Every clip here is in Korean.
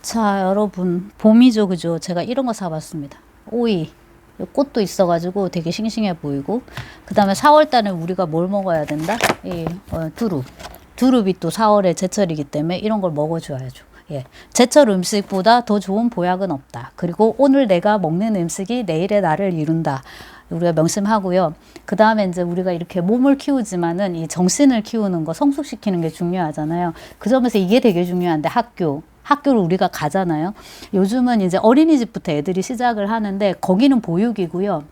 자, 여러분, 봄이죠, 그죠? 제가 이런 거 사봤습니다. 오이. 꽃도 있어가지고 되게 싱싱해 보이고. 그 다음에 4월달에 우리가 뭘 먹어야 된다? 두릅. 두릅이 또 4월에 제철이기 때문에 이런 걸 먹어줘야죠. 예. 제철 음식보다 더 좋은 보약은 없다. 그리고 오늘 내가 먹는 음식이 내일의 나를 이룬다. 우리가 명심하고요. 그 다음에 이제 우리가 이렇게 몸을 키우지만은 이 정신을 키우는 거, 성숙시키는 게 중요하잖아요. 그 점에서 이게 되게 중요한데 학교를 우리가 가잖아요. 요즘은 이제 어린이집부터 애들이 시작을 하는데 거기는 보육이고요.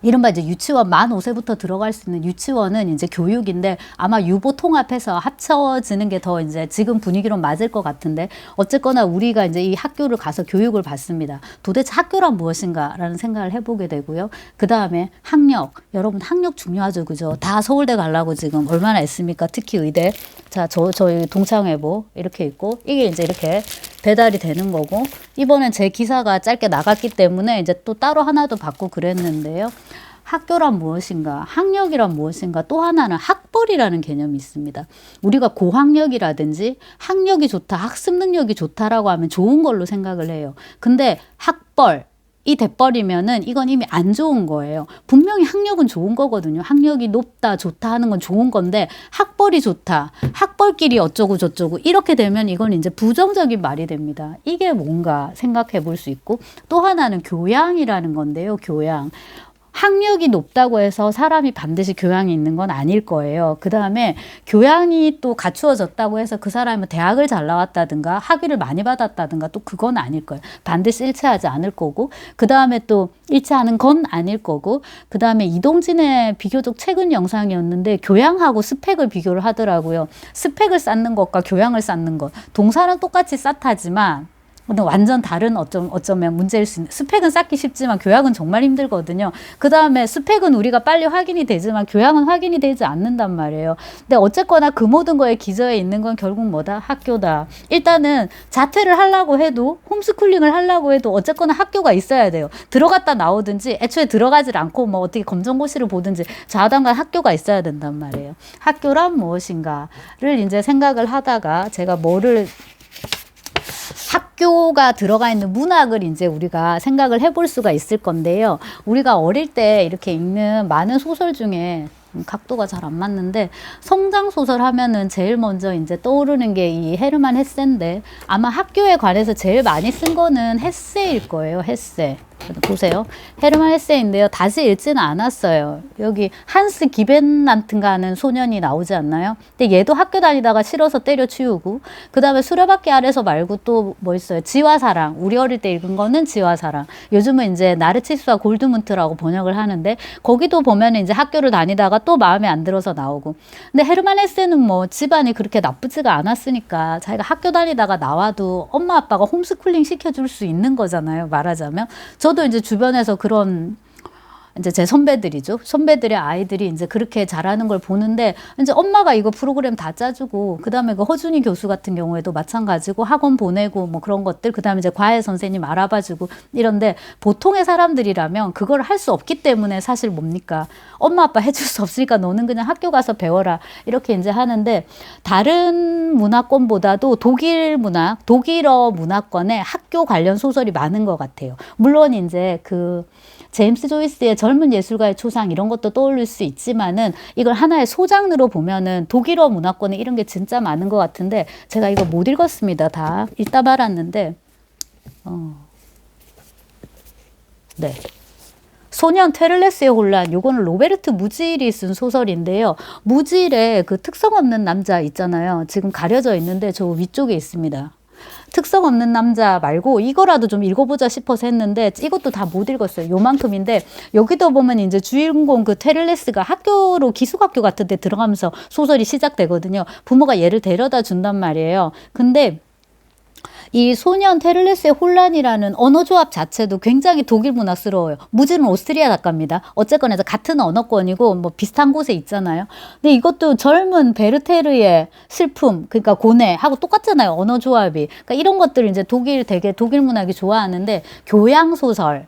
이른바 이제 유치원 만 5세부터 들어갈 수 있는 유치원은 이제 교육인데 아마 유보 통합해서 합쳐지는 게 더 이제 지금 분위기로 맞을 것 같은데 어쨌거나 우리가 이제 이 학교를 가서 교육을 받습니다. 도대체 학교란 무엇인가라는 생각을 해보게 되고요. 그 다음에 학력. 여러분 학력 중요하죠. 그죠? 다 서울대 가려고 지금 얼마나 애씁니까? 특히 의대. 자, 저희 동창회보 이렇게 있고 이게 이제 이렇게 배달이 되는 거고 이번엔 제 기사가 짧게 나갔기 때문에 이제 또 따로 하나도 받고 그랬는데요. 학교란 무엇인가, 학력이란 무엇인가, 또 하나는 학벌이라는 개념이 있습니다. 우리가 고학력이라든지 학력이 좋다, 학습 능력이 좋다라고 하면 좋은 걸로 생각을 해요. 근데 학벌, 이 돼버리면은 이건 이미 안 좋은 거예요. 분명히 학력은 좋은 거거든요. 학력이 높다, 좋다 하는 건 좋은 건데 학벌이 좋다, 학벌끼리 어쩌고 저쩌고 이렇게 되면 이건 이제 부정적인 말이 됩니다. 이게 뭔가 생각해 볼 수 있고 또 하나는 교양이라는 건데요. 교양. 학력이 높다고 해서 사람이 반드시 교양이 있는 건 아닐 거예요. 그 다음에 교양이 또 갖추어졌다고 해서 그 사람은 대학을 잘 나왔다든가 학위를 많이 받았다든가 또 그건 아닐 거예요. 반드시 일치하지 않을 거고 그 다음에 또 일치하는 건 아닐 거고 그 다음에 이동진의 비교적 최근 영상이었는데 교양하고 스펙을 비교를 하더라고요. 스펙을 쌓는 것과 교양을 쌓는 것. 동사는 똑같이 쌓다지만 근데 완전 다른 어쩌면 문제일 수 있는 스펙은 쌓기 쉽지만 교양은 정말 힘들거든요. 그 다음에 스펙은 우리가 빨리 확인이 되지만 교양은 확인이 되지 않는단 말이에요. 근데 어쨌거나 그 모든 거에 기저에 있는 건 결국 뭐다? 학교다. 일단은 자퇴를 하려고 해도 홈스쿨링을 하려고 해도 어쨌거나 학교가 있어야 돼요. 들어갔다 나오든지 애초에 들어가질 않고 뭐 어떻게 검정고시를 보든지 좌우당간 학교가 있어야 된단 말이에요. 학교란 무엇인가를 이제 생각을 하다가 제가 학교가 들어가 있는 문학을 이제 우리가 생각을 해볼 수가 있을 건데요. 우리가 어릴 때 이렇게 읽는 많은 소설 중에 각도가 잘 안 맞는데 성장 소설 하면은 제일 먼저 이제 떠오르는 게 이 헤르만 헤세인데 아마 학교에 관해서 제일 많이 쓴 거는 헤세일 거예요. 헤세. 보세요. 헤르만 헤세인데요. 다시 읽지는 않았어요. 여기 한스 기벤란트인가 하는 소년이 나오지 않나요? 근데 얘도 학교 다니다가 싫어서 때려치우고 그 다음에 수레바퀴 아래서 말고 또 뭐 있어요? 지와 사랑. 우리 어릴 때 읽은 거는 지와 사랑. 요즘은 이제 나르치스와 골드문트라고 번역을 하는데 거기도 보면 이제 학교를 다니다가 또 마음에 안 들어서 나오고 근데 헤르만 헤세는 뭐 집안이 그렇게 나쁘지가 않았으니까 자기가 학교 다니다가 나와도 엄마 아빠가 홈스쿨링 시켜줄 수 있는 거잖아요. 말하자면 저도 이제 주변에서 그런 이제 제 선배들이죠. 선배들의 아이들이 이제 그렇게 잘하는 걸 보는데 이제 엄마가 이거 프로그램 다 짜주고 그다음에 그 허준이 교수 같은 경우에도 마찬가지고 학원 보내고 뭐 그런 것들 그다음에 이제 과외 선생님 알아봐주고 이런데 보통의 사람들이라면 그걸 할 수 없기 때문에 사실 뭡니까? 엄마 아빠 해줄 수 없으니까 너는 그냥 학교 가서 배워라 이렇게 이제 하는데 다른 문화권보다도 독일어 문화권에 학교 관련 소설이 많은 것 같아요. 물론 이제 그 제임스 조이스의 젊은 예술가의 초상 이런 것도 떠올릴 수 있지만은 이걸 하나의 소장르로 보면은 독일어 문화권에 이런 게 진짜 많은 것 같은데 제가 이거 못 읽었습니다. 다 읽다 말았는데 네. 소년 테를레스의 혼란 요거는 로베르트 무질이 쓴 소설인데요. 무질의 그 특성 없는 남자 있잖아요. 지금 가려져 있는데 저 위쪽에 있습니다. 특성 없는 남자 말고 이거라도 좀 읽어보자 싶어서 했는데 이것도 다 못 읽었어요. 요만큼인데 여기도 보면 이제 주인공 그 테를레스가 학교로 기숙학교 같은 데 들어가면서 소설이 시작되거든요. 부모가 얘를 데려다 준단 말이에요. 근데 이 소년 테를레스의 혼란이라는 언어 조합 자체도 굉장히 독일 문화스러워요. 무지는 오스트리아 작가입니다. 어쨌거나 같은 언어권이고 뭐 비슷한 곳에 있잖아요. 근데 이것도 젊은 베르테르의 슬픔, 그러니까 고뇌하고 똑같잖아요. 언어 조합이. 그러니까 이런 것들을 이제 되게 독일 문학이 좋아하는데 교양 소설.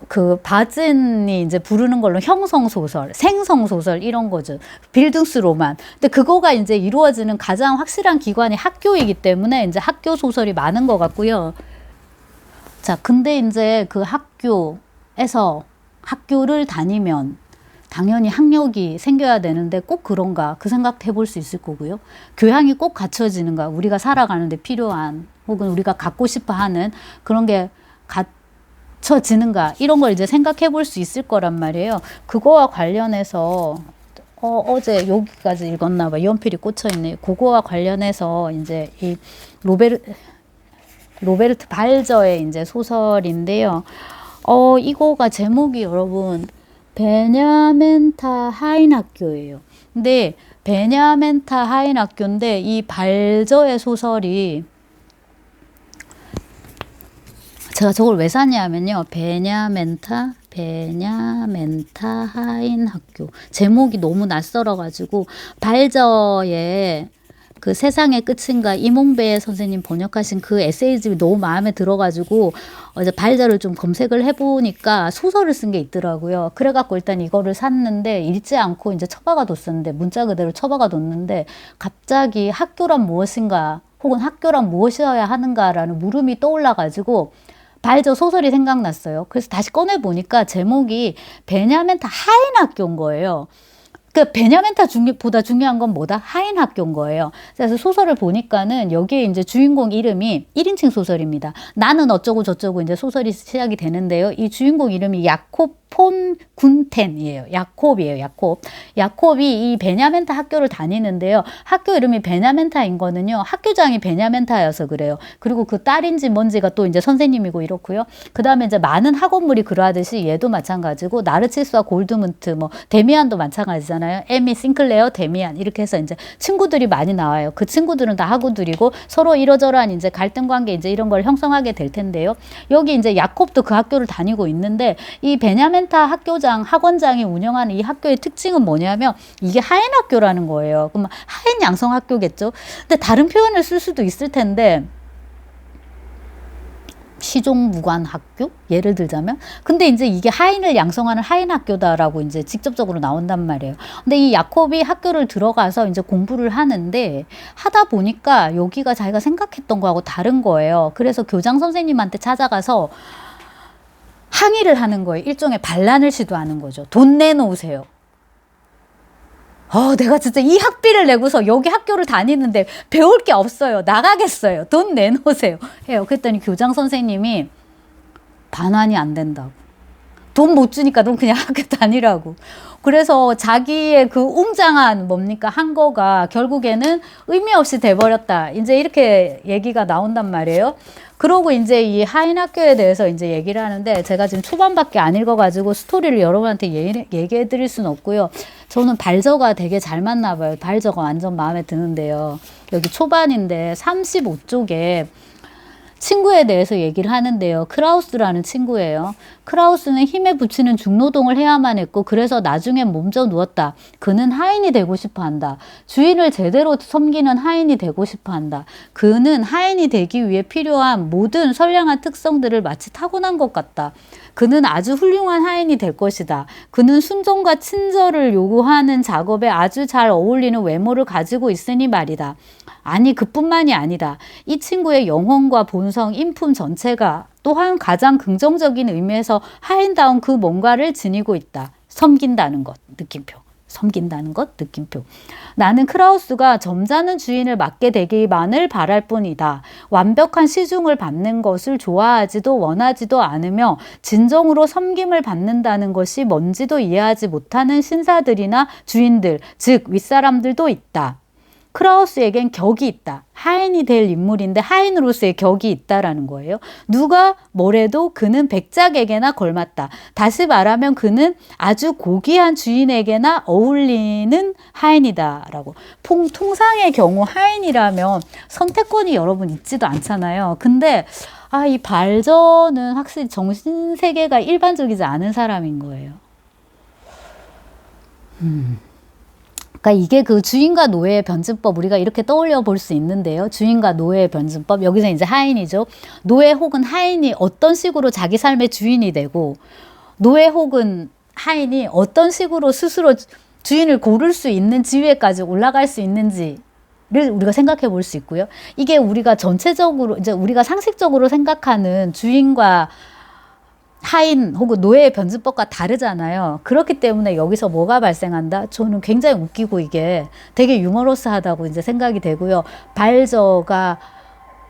그 바즌이 이제 부르는 걸로 형성소설, 생성소설 이런 거죠. 빌딩스 로만. 근데 그거가 이제 이루어지는 가장 확실한 기관이 학교이기 때문에 이제 학교 소설이 많은 것 같고요. 자, 근데 이제 그 학교에서 학교를 다니면 당연히 학력이 생겨야 되는데 꼭 그런가 그 생각 해볼 수 있을 거고요. 교양이 꼭 갖춰지는가 우리가 살아가는데 필요한 혹은 우리가 갖고 싶어 하는 그런 게 갖춰지는가 이런 걸 이제 생각해 볼 수 있을 거란 말이에요. 그거와 관련해서 어제 여기까지 읽었나 봐. 연필이 꽂혀 있네. 그거와 관련해서 이제 이 로베르트 발저의 이제 소설인데요. 이거가 제목이 여러분 베냐멘타 하인 학교예요. 근데 베냐멘타 하인 학교인데 이 발저의 소설이 제가 저걸 왜 샀냐면요. 베냐멘타 하인 학교. 제목이 너무 낯설어가지고 발저의 그 세상의 끝인가 이몽배 선생님 번역하신 그 에세이집이 너무 마음에 들어가지고 이제 발저를 좀 검색을 해보니까 소설을 쓴 게 있더라고요. 그래갖고 일단 이거를 샀는데 읽지 않고 이제 처박아 뒀었는데 문자 그대로 처박아 뒀는데 갑자기 학교란 무엇인가 혹은 학교란 무엇이어야 하는가라는 물음이 떠올라가지고 발저 소설이 생각났어요. 그래서 다시 꺼내보니까 제목이 베냐멘타 하인 학교인 거예요. 그 베냐멘타 보다 중요한 건 뭐다? 하인 학교인 거예요. 그래서 소설을 보니까는 여기에 이제 주인공 이름이 1인칭 소설입니다. 나는 어쩌고 저쩌고 이제 소설이 시작이 되는데요. 이 주인공 이름이 야콥 폰 군텐이에요. 야콥이에요. 야콥이 이 베냐멘타 학교를 다니는데요. 학교 이름이 베냐멘타인 거는요. 학교장이 베냐멘타여서 그래요. 그리고 그 딸인지 뭔지가 또 이제 선생님이고 이렇고요. 그 다음에 이제 많은 학원물이 그러하듯이 얘도 마찬가지고 나르치스와 골드문트 뭐 데미안도 마찬가지잖아요. 에미 싱클레어 데미안 이렇게 해서 이제 친구들이 많이 나와요. 그 친구들은 다 학우들이고 서로 이러저러한 이제 갈등 관계 이제 이런 걸 형성하게 될 텐데요. 여기 이제 야콥도 그 학교를 다니고 있는데 이 베냐멘타 학교장, 학원장이 운영하는 이 학교의 특징은 뭐냐면 이게 하인 학교라는 거예요. 그럼 하인 양성 학교겠죠. 근데 다른 표현을 쓸 수도 있을 텐데 시종무관 학교? 예를 들자면. 근데 이제 이게 하인을 양성하는 하인 학교다라고 이제 직접적으로 나온단 말이에요. 근데 이 야콥이 학교를 들어가서 이제 공부를 하는데 하다 보니까 여기가 자기가 생각했던 거하고 다른 거예요. 그래서 교장 선생님한테 찾아가서 항의를 하는 거예요. 일종의 반란을 시도하는 거죠. 돈 내놓으세요. 내가 진짜 이 학비를 내고서 여기 학교를 다니는데 배울 게 없어요. 나가겠어요. 돈 내놓으세요. 해요. 그랬더니 교장 선생님이 반환이 안 된다고. 돈 못 주니까 넌 그냥 학교 다니라고. 그래서 자기의 그 웅장한 뭡니까 한 거가 결국에는 의미 없이 돼버렸다. 이제 이렇게 얘기가 나온단 말이에요. 그러고 이제 이 하인 학교에 대해서 이제 얘기를 하는데 제가 지금 초반밖에 안 읽어가지고 스토리를 여러분한테 얘기해 드릴 수는 없고요. 저는 발저가 되게 잘 맞나 봐요. 발저가 완전 마음에 드는데요. 여기 초반인데 35쪽에 친구에 대해서 얘기를 하는데요. 크라우스라는 친구예요. 크라우스는 힘에 부치는 중노동을 해야만 했고 그래서 나중엔 몸져 누웠다. 그는 하인이 되고 싶어 한다. 주인을 제대로 섬기는 하인이 되고 싶어 한다. 그는 하인이 되기 위해 필요한 모든 선량한 특성들을 마치 타고난 것 같다. 그는 아주 훌륭한 하인이 될 것이다. 그는 순종과 친절을 요구하는 작업에 아주 잘 어울리는 외모를 가지고 있으니 말이다. 아니 그뿐만이 아니다. 이 친구의 영혼과 본성, 인품 전체가 또한 가장 긍정적인 의미에서 하인다운 그 뭔가를 지니고 있다. 섬긴다는 것, 느낌표. 섬긴다는 것, 느낌표. 나는 크라우스가 점잖은 주인을 맡게 되기만을 바랄 뿐이다. 완벽한 시중을 받는 것을 좋아하지도 원하지도 않으며 진정으로 섬김을 받는다는 것이 뭔지도 이해하지 못하는 신사들이나 주인들, 즉 윗사람들도 있다. 크라우스에겐 격이 있다. 하인이 될 인물인데 하인으로서의 격이 있다라는 거예요. 누가 뭐래도 그는 백작에게나 걸맞다. 다시 말하면 그는 아주 고귀한 주인에게나 어울리는 하인이다라고. 통상의 경우 하인이라면 선택권이 여러분 있지도 않잖아요. 근데 이 발저는 확실히 정신세계가 일반적이지 않은 사람인 거예요. 그러니까 이게 그 주인과 노예의 변증법 우리가 이렇게 떠올려 볼 수 있는데요. 주인과 노예의 변증법 여기서 이제 하인이죠. 노예 혹은 하인이 어떤 식으로 자기 삶의 주인이 되고 노예 혹은 하인이 어떤 식으로 스스로 주인을 고를 수 있는 지위에까지 올라갈 수 있는지를 우리가 생각해 볼 수 있고요. 이게 우리가 전체적으로 이제 우리가 상식적으로 생각하는 주인과 하인 혹은 노예의 변증법과 다르잖아요. 그렇기 때문에 여기서 뭐가 발생한다? 저는 굉장히 웃기고 이게 되게 유머러스하다고 이제 생각이 되고요. 발저가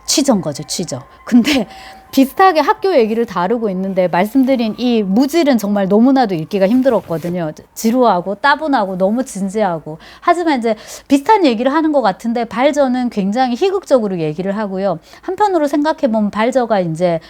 취저인 거죠, 취저. 근데 비슷하게 학교 얘기를 다루고 있는데 말씀드린 이 무질은 정말 너무나도 읽기가 힘들었거든요. 지루하고 따분하고 너무 진지하고. 하지만 이제 비슷한 얘기를 하는 것 같은데 발저는 굉장히 희극적으로 얘기를 하고요. 한편으로 생각해보면 발저가 이제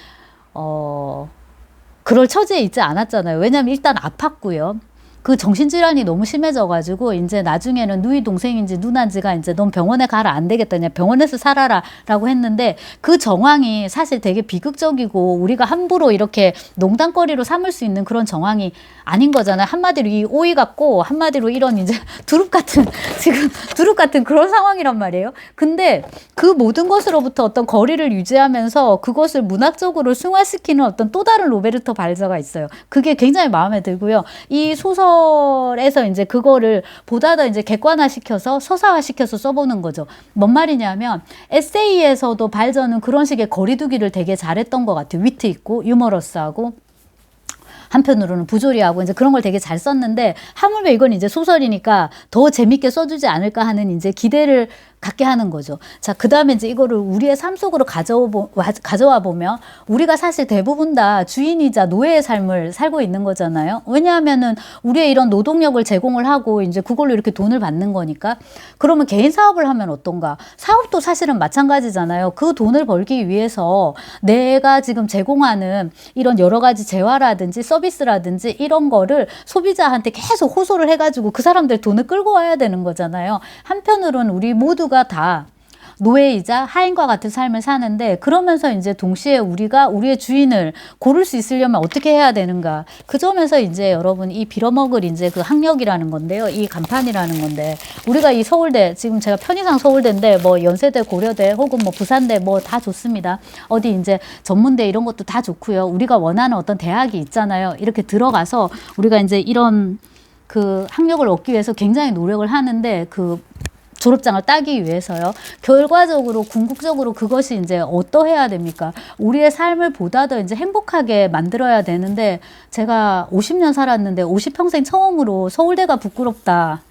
그럴 처지에 있지 않았잖아요. 왜냐하면 일단 아팠고요. 그 정신질환이 너무 심해져가지고 이제 나중에는 누이 동생인지 누나인지가 이제 넌 병원에 가라 안 되겠다 그냥 병원에서 살아라 라고 했는데 그 정황이 사실 되게 비극적이고 우리가 함부로 이렇게 농담거리로 삼을 수 있는 그런 정황이 아닌 거잖아요. 한마디로 이 오이 같고 한마디로 이런 이제 두릅 같은 지금 두릅 같은 그런 상황이란 말이에요. 근데 그 모든 것으로부터 어떤 거리를 유지하면서 그것을 문학적으로 승화시키는 어떤 또 다른 로베르토 발저가 있어요. 그게 굉장히 마음에 들고요. 이 소설에서 이제 그거를 보다 더 이제 객관화시켜서 서사화시켜서 써보는 거죠. 뭔 말이냐면 에세이에서도 발저는 그런 식의 거리두기를 되게 잘했던 것 같아요. 위트 있고 유머러스하고 한편으로는 부조리하고 이제 그런 걸 되게 잘 썼는데 하물며 이건 이제 소설이니까 더 재밌게 써주지 않을까 하는 이제 기대를 갖게 하는 거죠. 자, 그 다음에 이제 이거를 우리의 삶 속으로 가져와 보면 우리가 사실 대부분 다 주인이자 노예의 삶을 살고 있는 거잖아요. 왜냐하면은 우리의 이런 노동력을 제공을 하고 이제 그걸로 이렇게 돈을 받는 거니까. 그러면 개인 사업을 하면 어떤가? 사업도 사실은 마찬가지잖아요. 그 돈을 벌기 위해서 내가 지금 제공하는 이런 여러 가지 재화라든지 서비스라든지 이런 거를 소비자한테 계속 호소를 해가지고 그 사람들 돈을 끌고 와야 되는 거잖아요. 한편으로는 우리 모두가 다 노예이자 하인과 같은 삶을 사는데 그러면서 이제 동시에 우리가 우리의 주인을 고를 수 있으려면 어떻게 해야 되는가. 그 점에서 이제 여러분 이 빌어먹을 이제 그 학력이라는 건데요. 이 간판이라는 건데 우리가 이 서울대 지금 제가 편의상 서울대인데 뭐 연세대 고려대 혹은 뭐 부산대 뭐 다 좋습니다. 어디 이제 전문대 이런 것도 다 좋고요. 우리가 원하는 어떤 대학이 있잖아요. 이렇게 들어가서 우리가 이제 이런 그 학력을 얻기 위해서 굉장히 노력을 하는데 그 졸업장을 따기 위해서요. 결과적으로 궁극적으로 그것이 이제 어떠해야 됩니까? 우리의 삶을 보다 더 이제 행복하게 만들어야 되는데 제가 50년 살았는데 50평생 처음으로 서울대가 부끄럽다.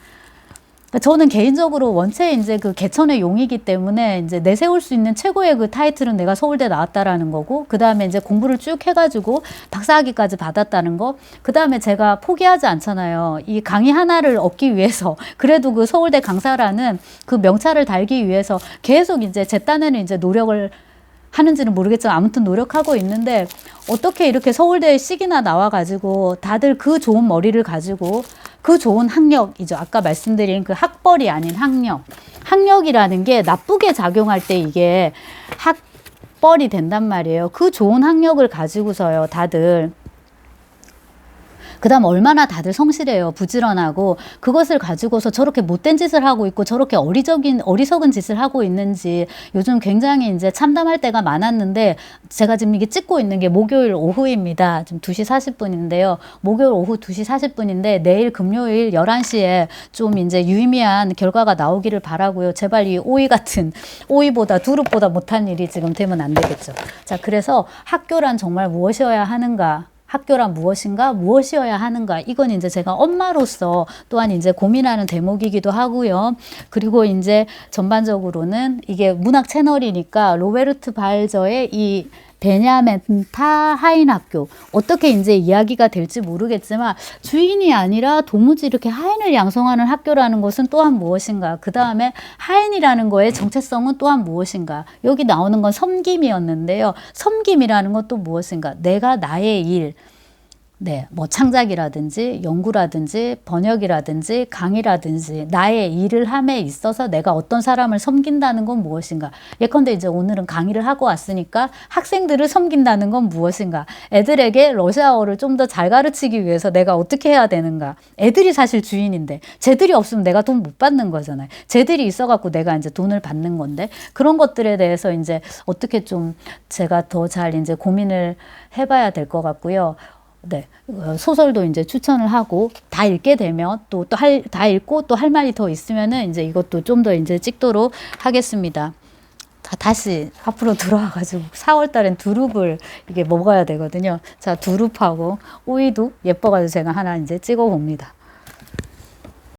저는 개인적으로 원체 이제 그 개천의 용이기 때문에 이제 내세울 수 있는 최고의 그 타이틀은 내가 서울대 나왔다라는 거고, 그 다음에 이제 공부를 쭉 해가지고 박사학위까지 받았다는 거, 그 다음에 제가 포기하지 않잖아요. 이 강의 하나를 얻기 위해서, 그래도 그 서울대 강사라는 그 명찰을 달기 위해서 계속 이제 제 딴에는 이제 노력을 하는지는 모르겠지만 아무튼 노력하고 있는데 어떻게 이렇게 서울대에 씩이나 나와가지고 다들 그 좋은 머리를 가지고 그 좋은 학력이죠. 아까 말씀드린 그 학벌이 아닌 학력. 학력이라는 게 나쁘게 작용할 때 이게 학벌이 된단 말이에요. 그 좋은 학력을 가지고서요. 다들. 그 다음 얼마나 다들 성실해요. 부지런하고 그것을 가지고서 저렇게 못된 짓을 하고 있고 저렇게 어리석은 짓을 하고 있는지 요즘 굉장히 이제 참담할 때가 많았는데 제가 지금 이게 찍고 있는 게 목요일 오후입니다. 지금 2시 40분인데요. 목요일 오후 2시 40분인데 내일 금요일 11시에 좀 이제 유의미한 결과가 나오기를 바라고요. 제발 이 오이 같은 오이보다 두릅보다 못한 일이 지금 되면 안 되겠죠. 자, 그래서 학교란 정말 무엇이어야 하는가? 학교란 무엇인가? 무엇이어야 하는가? 이건 이제 제가 엄마로서 또한 이제 고민하는 대목이기도 하고요. 그리고 이제 전반적으로는 이게 문학 채널이니까 로베르트 발저의 이 베냐멘타 하인 학교 어떻게 이제 이야기가 될지 모르겠지만 주인이 아니라 도무지 이렇게 하인을 양성하는 학교라는 것은 또한 무엇인가? 그 다음에 하인이라는 거의 정체성은 또한 무엇인가? 여기 나오는 건 섬김이었는데요. 섬김이라는 건 또 무엇인가? 내가 나의 일 네, 뭐 창작이라든지 연구라든지 번역이라든지 강의라든지 나의 일을 함에 있어서 내가 어떤 사람을 섬긴다는 건 무엇인가? 예컨대 이제 오늘은 강의를 하고 왔으니까 학생들을 섬긴다는 건 무엇인가? 애들에게 러시아어를 좀 더 잘 가르치기 위해서 내가 어떻게 해야 되는가? 애들이 사실 주인인데 쟤들이 없으면 내가 돈 못 받는 거잖아요. 쟤들이 있어갖고 내가 이제 돈을 받는 건데 그런 것들에 대해서 이제 어떻게 좀 제가 더 잘 이제 고민을 해봐야 될 것 같고요. 네, 소설도 이제 추천을 하고 다 읽게 되면 다 읽고 또 할 말이 더 있으면은 이제 이것도 좀 더 이제 찍도록 하겠습니다. 다시 앞으로 들어와가지고 4월 달엔 두릅을 이게 먹어야 되거든요. 자, 두릅하고 오이도 예뻐가지고 제가 하나 이제 찍어 봅니다.